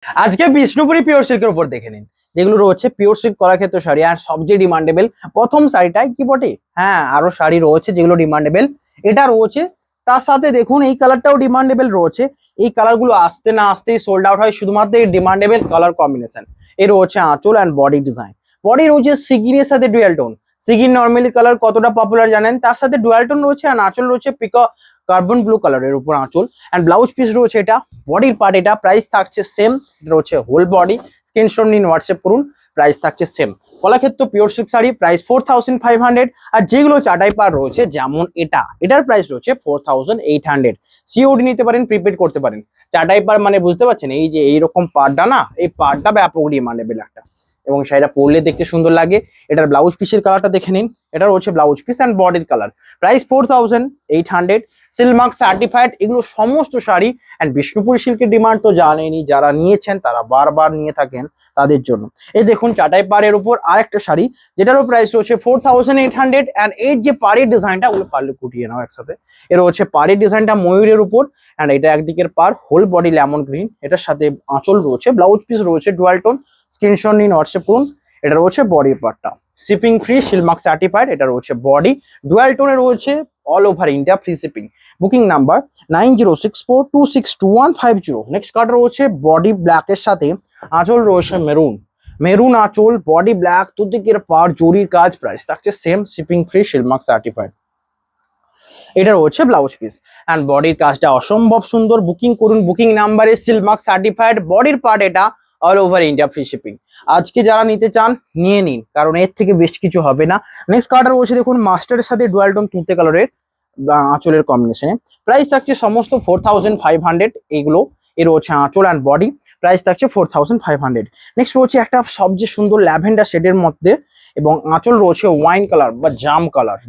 আজকে বিষ্ণুপুরি পিওর সিল্কের উপর দেখে নিন, যেগুলো রয়েছে পিওর সিল্ক কলাক্ষেত্র শাড়ি। আর সবচেয়ে ডিমান্ডেবল প্রথম শাড়িটাই কি বটে, হ্যাঁ আরো শাড়ি রয়েছে যেগুলো ডিমান্ডেবল। এটা রয়েছে, তার সাথে দেখুন এই কালারটাও ডিমান্ডেবল রয়েছে। এই কালারগুলো আসতে না আসতেই সোল্ড আউট হয় শুধুমাত্র এই ডিমান্ডেবল কালার কম্বিনেশন। এর রয়েছে আঁচল অ্যান্ড বডি ডিজাইন। বডি রয়েছে সিগিনের সাথে ডুয়াল টোন। সিগিন নর্মালি কালার কতটা পপুলার জানেন, তার সাথে ডুয়াল টোন রয়েছে। আর আঁচল রয়েছে পিকা কার্বন ব্লু কালারের উপর আঁচল অ্যান্ড ব্লাউজ পিস রয়েছে এটা বডির পার্ট। এটা প্রাইস থাকছে সেম, এটা রয়েছে হোল বডি। স্ক্রিনশট নিন, হোয়াটসঅ্যাপ করুন, প্রাইস থাকছে same. Kalakshetra pure silk sari price 4500। আর যেগুলো চাটাই পার রয়েছে যেমন এটার প্রাইস রয়েছে 4800। সিওডি নিতে পারেন, প্রিপেড করতে পারেন। চাটাই পার মানে বুঝতে পারছেন, এই যে এইরকম পাড়টা না, এই পাড়টা ব্যাপক ডিমান্ডেবল একটা, এবং শাড়িটা পরলে দেখতে সুন্দর লাগে। এটার ব্লাউজ পিসের কালারটা দেখে নিন। এটা রয়েছে ব্লাউজ পিস অ্যান্ড বডির কালার। প্রাইস 4800। সিলমার্ক সার্টিফাইড এগুলো সমস্ত শাড়ি। অ্যান্ড বিষ্ণুপুরি সিল্কের ডিমান্ড তো জানেনই, যারা নিয়েছেন তারা বারবার নিয়ে থাকেন তাদের জন্য। এই দেখুন চাটাই পাড়ের উপর আরেকটা শাড়ি, যেটারও প্রাইস রয়েছে 4800। অ্যান্ড এর যে পাড়ের ডিজাইনটা, ওগুলো পারলে কুটিয়ে নাও একসাথে। এর হচ্ছে পাড়ের ডিজাইনটা ময়ূরের উপর। অ্যান্ড এটা একদিকের পার হোল বডি লেমন গ্রিন। এটার সাথে আঁচল রয়েছে, ব্লাউজ পিস রয়েছে ডুয়াল টোন। স্ক্রিনশট নিন, হোয়াটসঅ্যাপ করুন। এটা রয়েছে বডির পার্টটা, শিপিং ফ্রি, সিলমার্ক সার্টিফাইড। এটা রয়েছে বডি ডুয়াল টোনে রয়েছে, all over India free shipping. Booking number 9064262150। Next card রয়েছে বডি ব্ল্যাকের সাথে আঁচল রয়েছে মেরুন। মেরুন আঁচল, বডি ব্ল্যাক, দুদিকের পার জরির কাজ। প্রাইস থাকছে same, shipping free, silk mark certified. এটা রয়েছে ব্লাউজ পিস অ্যান্ড বডির কাজটা অসম্ভব সুন্দর। বুকিং করুন, বুকিং নাম্বারে সিলমার্ক সার্টিফাইড, বডির পার্ট এটা, all over India free shipping. আজকে যারা নিতে চান নিয়ে নিন, কারণ এর থেকে বেশ কিছু হবে না। নেক্সট কালার রয়েছে দেখুন মাস্টারের সাথে ডুয়াল টোন তুঁতে কালারের আঁচলের কম্বিনেশনে। প্রাইস থাকছে সমস্ত 4500 এইগুলো। এর রয়েছে আঁচল অ্যান্ড বডি, প্রাইস থাকছে 4500। নেক্সট রয়েছে একটা সবচেয়ে সুন্দর ল্যাভেন্ডার শেডের মধ্যে, এবং আঁচল রয়েছে ওয়াইন কালার বা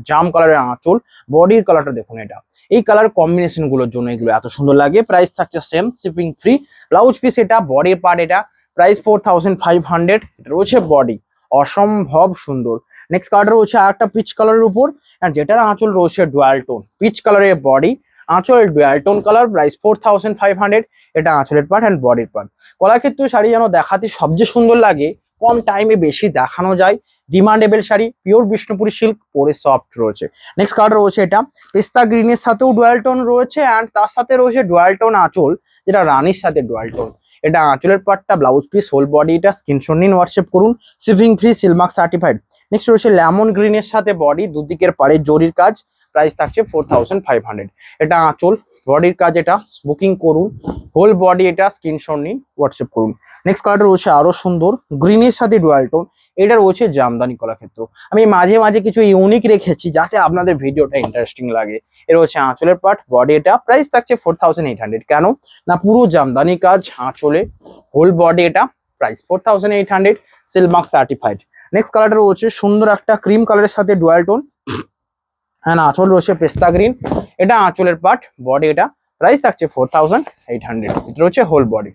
জাম কালারের আঁচল। বডির কালারটা দেখুন, এটা এই কালার কম্বিনেশন গুলোর জন্য এগুলো এত সুন্দর লাগে। প্রাইস থাকছে same, shipping free. Blouse piece এটা, বডির পার্ট এটা, প্রাইস 4500। এটা রয়েছে বডি, অসম্ভব সুন্দর। নেক্সট কালার রয়েছে আর একটা পিচ কালারের উপর, যেটার আঁচল রয়েছে ডুয়াল টোন। পিচ কালারের বডি, আঁচল ডুয়াল টোন কালার। প্রাইস 4500। এটা আঁচলের পার্ট অ্যান্ড বডির পার্ট। কলাক্ষেত্র শাড়ি যেন দেখাতে সবচেয়ে সুন্দর লাগে, কম টাইমে বেশি দেখানো যায়। Demandable sari, pure Bishnupuri silk, পরে সফট রয়েছে। নেক্সট কালার রয়েছে এটা পেস্তা গ্রিনের সাথেও ডুয়াল টোন রয়েছে, অ্যান্ড তার সাথে রয়েছে ডুয়াল টোন আঁচল, যেটা রানীর সাথে ডুয়াল টোন। এটা আঁচলের পার্টটা, ব্লাউজ পিস, হোল বডি। এটা স্ক্রিনশট নিন, হোয়াটসঅ্যাপ করুন, shipping free, silk mark certified. Next রয়েছে লেমন গ্রিনের সাথে বডি, দুদিকের পাড়ে জরির কাজ। প্রাইস থাকছে 4500। এটা আঁচল, বডির কাজ এটা। বুকিং করুন, হোল বডি এটা, স্ক্রিনশট নিন, হোয়াটসঅ্যাপ করুন। নেক্সট কালারটা রয়েছে আরো সুন্দর গ্রিনের সাথে ডুয়াল টোন। এটা রয়েছে জামদানি কলাক্ষেত্র। আমি মাঝে মাঝে কিছু ইউনিক রেখেছি যাতে আপনাদের ভিডিওটা ইন্টারেস্টিং লাগে। এর হচ্ছে আঁচলের পার্ট, বডি এটা। প্রাইস থাকছে 4800। কেন না, পুরো জামদানি কাজ আঁচলে, হোল বডি এটা। Price 4800, Silk Mark certified. নেক্সট কালারটা রয়েছে সুন্দর একটা ক্রিম কালারের সাথে ডুয়াল টোন। হ্যাঁ, আঁচল রয়েছে পেস্তা গ্রিন। এটা আঁচলের পার্ট, বডি এটা। প্রাইস থাকছে 4800। এটা রয়েছে হোল বডি,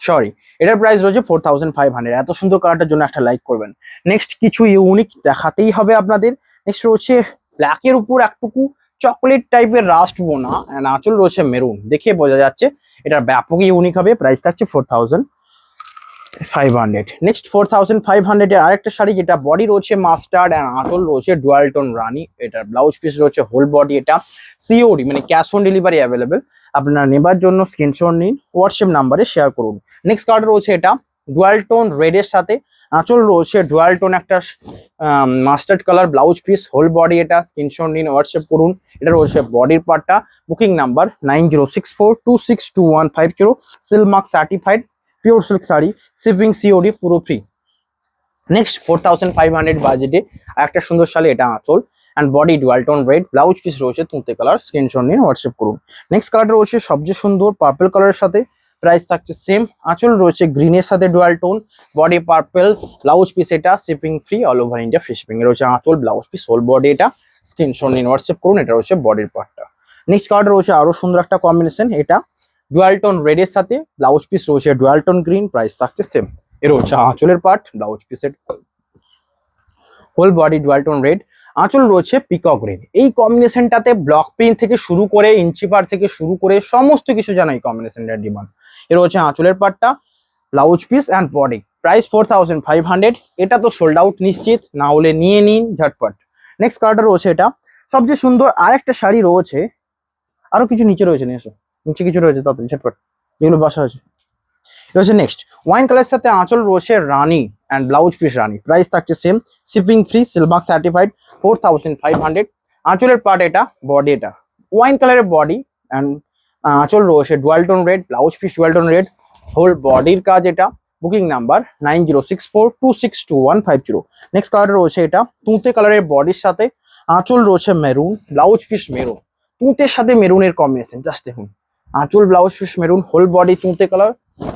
সরি এটার প্রাইস রয়েছে 4500। এত সুন্দর কালারটার জন্য একটা লাইক করবেন। নেক্সট কিছু ইউনিক দেখাতেই হবে আপনাদের। নেক্সট রয়েছে ব্ল্যাকের উপর একটুকু চকলেট টাইপের রাস্ট বোনা, আঁচল রয়েছে মেরুন। দেখে বোঝা যাচ্ছে এটা ব্যাপক ইউনিক হবে। প্রাইস থাকছে 4500। নেক্সট 4500 এর আরেকটা শাড়ি, যেটা বডি রয়েছে মাস্টার্ড অ্যান্ড আঁচল রয়েছে ডুয়াল টোন রানী। এটার ব্লাউজ পিস রয়েছে হোল বডি এটা। সিওডি মানে ক্যাশ অন ডেলিভারি অ্যাভেলেবেল। আপনারা নেবার জন্য স্ক্রিনশট নিন, হোয়াটসঅ্যাপ নাম্বারে শেয়ার করুন। নেক্সট কালার রয়েছে এটা ডুয়াল টোন রেডের সাথে আঁচল রয়েছে ডুয়াল টোন একটা mustard colour. Blouse piece, whole body এটা। স্ক্রিনশট নিন, হোয়াটসঅ্যাপ করুন। এটা রয়েছে বডির পার্টটা। Booking number 9064262150। Silk mark certified, pure silk sari, shipping COD পুরো ফ্রি। নেক্সট 4500 বাজেটে একটা সুন্দর শাড়ি, এটা আঁচল and body dual tone red. Blouse piece রয়েছে তুঁতে কালার। স্ক্রিনশট নিয়ে হোয়াটসঅ্যাপ করুন। নেক্সট কালারটা রয়েছে সবচেয়ে সুন্দর পার্পল কালারের সাথে। প্রাইস থাকছে সেম। আঁচল রয়েছে গ্রিনের সাথে dual tone, body purple, blouse piece এটা, shipping free, all over India free shipping. এর রয়েছে আঁচল, ব্লাউজ পিস, হোল বডি এটা। স্ক্রিনশট নিন, হোয়াটসঅ্যাপ করুন। এটা রয়েছে বডির পার্টটা। নেক্সট কালারটা রয়েছে আরো সুন্দর একটা কম্বিনেশন, এটা ডুয়াল টোন রেডের সাথে ব্লাউজ পিস রয়েছে ডুয়াল টোন গ্রিন। প্রাইস থাকছে সেম। এর হচ্ছে আঁচলের পার্ট, ব্লাউজ পিসের, whole body dual tone red. আঁচল রয়েছে পিকক গ্রিন। এই কম্বিনেশনটাতে ব্লক প্রিন্ট থেকে শুরু করে ইঞ্চি পার থেকে শুরু করে সমস্ত কিছু জানা এই কম্বিনেশনটার ডিমান্ড। এর হচ্ছে আঁচলের পাটটা, blouse piece and body. Price 4500। এটা তো সোল্ড আউট নিশ্চিত, না হলে নিয়ে নিন ঝটপট। নেক্সট কালারটা রয়েছে এটা সবচেয়ে সুন্দর। আরেকটা শাড়ি রয়েছে, আরো কিছু নিচে রয়েছে, নিয়ে এসো, নিচে কিছু রয়েছে তাড়াতাড়ি ঝটপট, যেগুলো বসা হয়েছে। এটা হচ্ছে নেক্সট ওয়াইন কালারের সাথে আঁচল রয়েছে রানী অ্যান্ড ব্লাউজ পিস রানী। প্রাইস থাকছে same, shipping free, silk mark certified, 4500। আঁচলের পার্ট এটা, বডি এটা ওয়াইন কালারের বডি অ্যান্ড আঁচল রয়েছে dual tone red, blouse piece dual tone red, whole বডির কাজ এটা। Booking number 9064262150। নেক্সট কালার রয়েছে এটা তুঁতে কালারের বডির সাথে, আঁচল রয়েছে মেরুন, ব্লাউজ পিস মেরুন। তুঁতের সাথে মেরুনের কম্বিনেশন জাস্ট দেখুন, আঁচল blouse piece maroon, whole body তুঁতে কালার।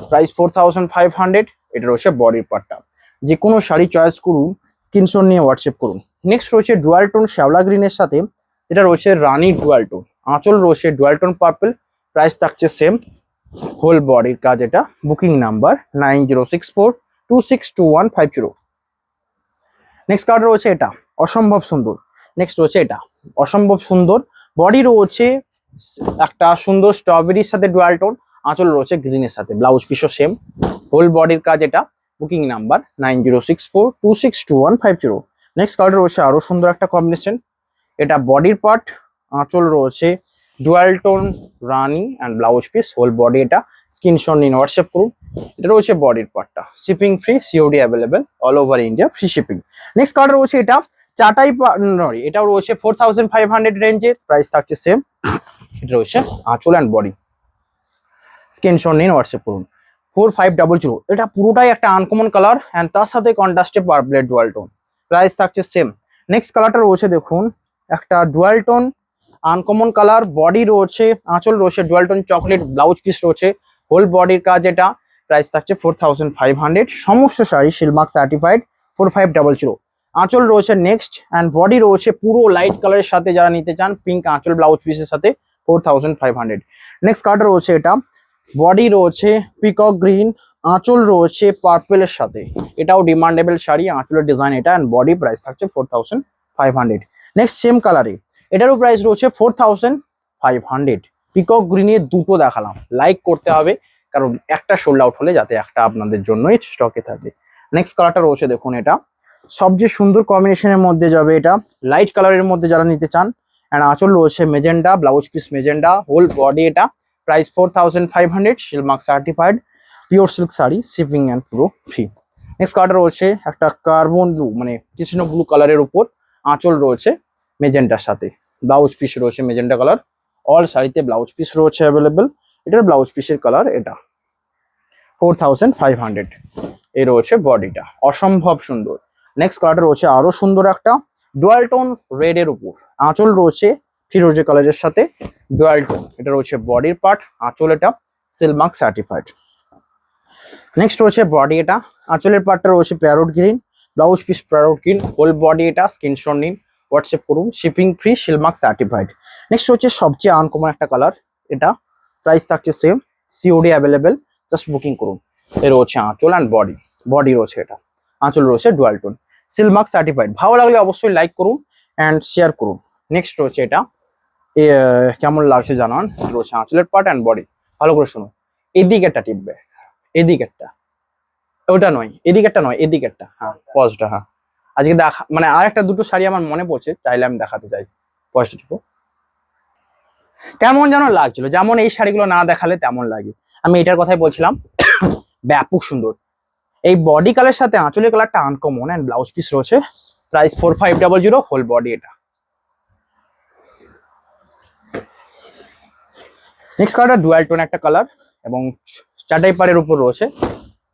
প্রাইস 4500। এটা রয়েছে বডির পার্টটা। যে কোনো শাড়ি চয়েস করুন, স্ক্রিনশট নিয়ে হোয়াটসঅ্যাপ করুন। নেক্সট রয়েছে ডুয়াল টোন শ্যাওলা গ্রিনের সাথে, এটা রয়েছে রানী ডুয়াল টোন, আঁচল রয়েছে ডুয়াল টোন পার্পল। প্রাইস থাকছে সেম, হোল বডির কাজ এটা। Booking number 9064262150। নেক্সট কালার রয়েছে এটা অসম্ভব সুন্দর। নেক্সট রয়েছে এটা অসম্ভব সুন্দর, বডি রয়েছে একটা সুন্দর স্ট্রবেরির সাথে ডুয়াল টোন, আঁচল রয়েছে গ্রিনের সাথে, ব্লাউজ পিসও সেম, হোল বডির কাজ এটা। Booking number 9064262150। নেক্সট কালার রয়েছে আরো সুন্দর একটা কম্বিনেশন। এটা বডির পার্ট, আঁচল রয়েছে ডুয়াল টোন রানি and blouse piece, whole body এটা। স্ক্রিনশট নিন, হোয়াটসঅ্যাপ করুন। এটা রয়েছে বডির পার্টটা, shipping free, COD available all over India, free shipping. Next colour রয়েছে এটা চাটাই নয়, এটাও রয়েছে 4500 রেঞ্জের। প্রাইস থাকছে সেম। এটা রয়েছে আঁচল অ্যান্ড বডি। স্ক্রিনশট নিন, হোয়াটসঅ্যাপ করুন। 4500। এটা পুরোটাই একটা আনকমন কালার অ্যান্ড তার সাথে কন্ট্রাস্টে পার্পল ডুয়াল টোন। প্রাইস থাকছে সেম। নেক্সট কালারটা রয়েছে দেখুন, একটা dual tone uncommon colour, body রয়েছে, আঁচল রয়েছে dual tone chocolate, blouse piece রয়েছে, হোল বডির কাজ এটা। প্রাইস থাকছে 4500। সমস্ত শাড়ি সিলমার্ক সার্টিফাইড, 4500। আঁচল রয়েছে নেক্সট অ্যান্ড বডি রয়েছে পুরো লাইট কালারের সাথে, যারা নিতে চান পিঙ্ক আঁচল ব্লাউজ পিসের সাথে, 4500। নেক্সট কালারটা রয়েছে এটা বডি রয়েছে পিকক গ্রিন, আঁচল রয়েছে পার্পেলের সাথে, এটাও ডিমান্ডেবল শাড়ি, আঁচলের ডিজাইন এটা অ্যান্ড বডি। প্রাইস থাকছে 4500। নেক্সট সেম কালারে এটারও প্রাইস রয়েছে 4500। পিকক গ্রিনে দুটো দেখালাম, লাইক করতে হবে কারণ একটা সোল্ড আউট হলে যাতে একটা আপনাদের জন্যই স্টকে থাকে। নেক্সট কালারটা রয়েছে দেখুন, এটা সবচেয়ে সুন্দর কম্বিনেশনের মধ্যে যাবে, এটা লাইট কালারের মধ্যে যারা নিতে চান। অ্যান্ড আঁচল রয়েছে magenta, blouse piece magenta, whole body এটা। Price 4500, silk mark certified, pure silk sari, shipping and পুরো ফ্রি। নেক্সট কালারটা রয়েছে একটা কার্বন ব্লু মানে কৃষ্ণ ব্লু কালারের উপর, আঁচল রয়েছে মেজেন্টার সাথে, ব্লাউজ পিস রয়েছে মেজেন্টা কালার। অল শাড়িতে ব্লাউজ পিস রয়েছে অ্যাভেলেবেল। এটার ব্লাউজ পিসের কালার এটা। 4500। এই রয়েছে বডিটা, অসম্ভব সুন্দর। নেক্সট কালারটা রয়েছে আরো সুন্দর একটা ডুয়াল টোন রেড এর উপর, আঁচল রয়েছে ফিরোজে কালারের সাথে, ডুয়াল টোন। এটা রয়েছে বডির পার্ট, আঁচল এটা, সিলমার্ক সার্টিফাইড। নেক্সট রয়েছে বডি এটা, আঁচলের পার্টটা রয়েছে parrot green, blouse piece parrot green, whole body এটা। স্ক্রিনশট নিন, হোয়াটসঅ্যাপ করুন, shipping free, silk mark certified. Next হচ্ছে সবচেয়ে আনকমন একটা কালার, এটা প্রাইস থাকছে same, COD available, just booking করুন। এর রয়েছে আঁচল অ্যান্ড বডি, বডি রয়েছে এটা, আঁচল রয়েছে ডুয়াল টোন, সিলমার্ক সার্টিফাইড। ভালো লাগলে অবশ্যই লাইক করুন অ্যান্ড শেয়ার করুন। নেক্সট রয়েছে এটা কেমন লাগছে জানান। রয়েছে আঁচলের পার্ট অ্যান্ড বডি। ভালো করে শুনুন, এদিকেরটা টিপবে, এদিকেরটা, ওটা নয়, এদিকেরটা নয়, এদিকেরটা। হ্যাঁ পজটা, হ্যাঁ আজকে দেখা মানে আর একটা দুটো শাড়ি আমার মনে পড়ছে, চাইলে আমি দেখাতে চাই। পজটা টিপো। কেমন যেন লাগছিল, যেমন এই শাড়িগুলো না দেখালে তেমন লাগে। আমি এটার কথাই বলছিলাম, ব্যাপক সুন্দর। এই বডি কালারের সাথে আঁচলের কালারটা আনকমন অ্যান্ড ব্লাউজ পিস রয়েছে। প্রাইস 4500, হোল বডি এটা। নেক্সট কালারটা ডুয়াল টোন একটা কালার এবং চাটাই পাড়ের উপর রয়েছে।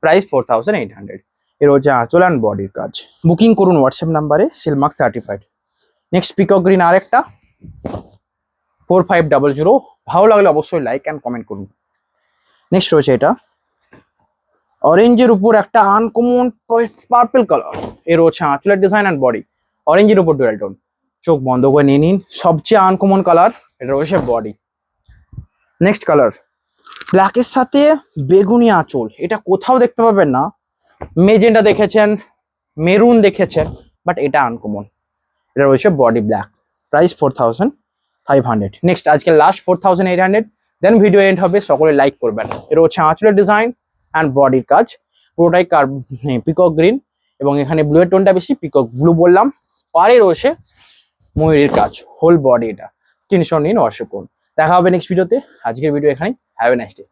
প্রাইস 4800। এর হচ্ছে আঁচল অ্যান্ড বডির কাজ। বুকিং করুন হোয়াটসঅ্যাপ নাম্বারে, silk mark certified. Next peacock green আর একটা, 4500। ভালো লাগলে অবশ্যই লাইক অ্যান্ড কমেন্ট করুন। নেক্সট রয়েছে এটা অরেঞ্জের উপর একটা আনকমন পার্পল কালার। এর হচ্ছে আঁচলের ডিজাইন অ্যান্ড বডি, অরেঞ্জের উপর ডুয়াল টোন। চোখ বন্ধ করে নিয়ে নিন, সবচেয়ে আনকমন কালার। এটা রয়েছে বডি। নেক্সট কালার ব্ল্যাকের সাথে বেগুনি আঁচল, এটা কোথাও দেখতে পাবেন না। মেজেন্টা দেখেছেন, মেরুন দেখেছেন, বাট এটা আনকমন। এটা রয়েছে বডি ব্ল্যাক, প্রাইস 4500। নেক্সট আজকে লাস্ট 4800, দেন ভিডিও এন্ড হবে, সকলে লাইক করবেন। এটা হচ্ছে আঁচলের ডিজাইন অ্যান্ড বডির কাজ, পুরোটাই পিকক গ্রিন এবং এখানে ব্লু এর টোনটা বেশি, পিকক ব্লু বললাম। পাড়ে রয়েছে ময়ূরের কাজ, হোল বডি এটা। স্ক্রিনশট নিন, হোয়াটসঅ্যাপ করুন। দেখা হবে নেক্সট ভিডিওতে। আজকের ভিডিও এখানেই। Have a nice day.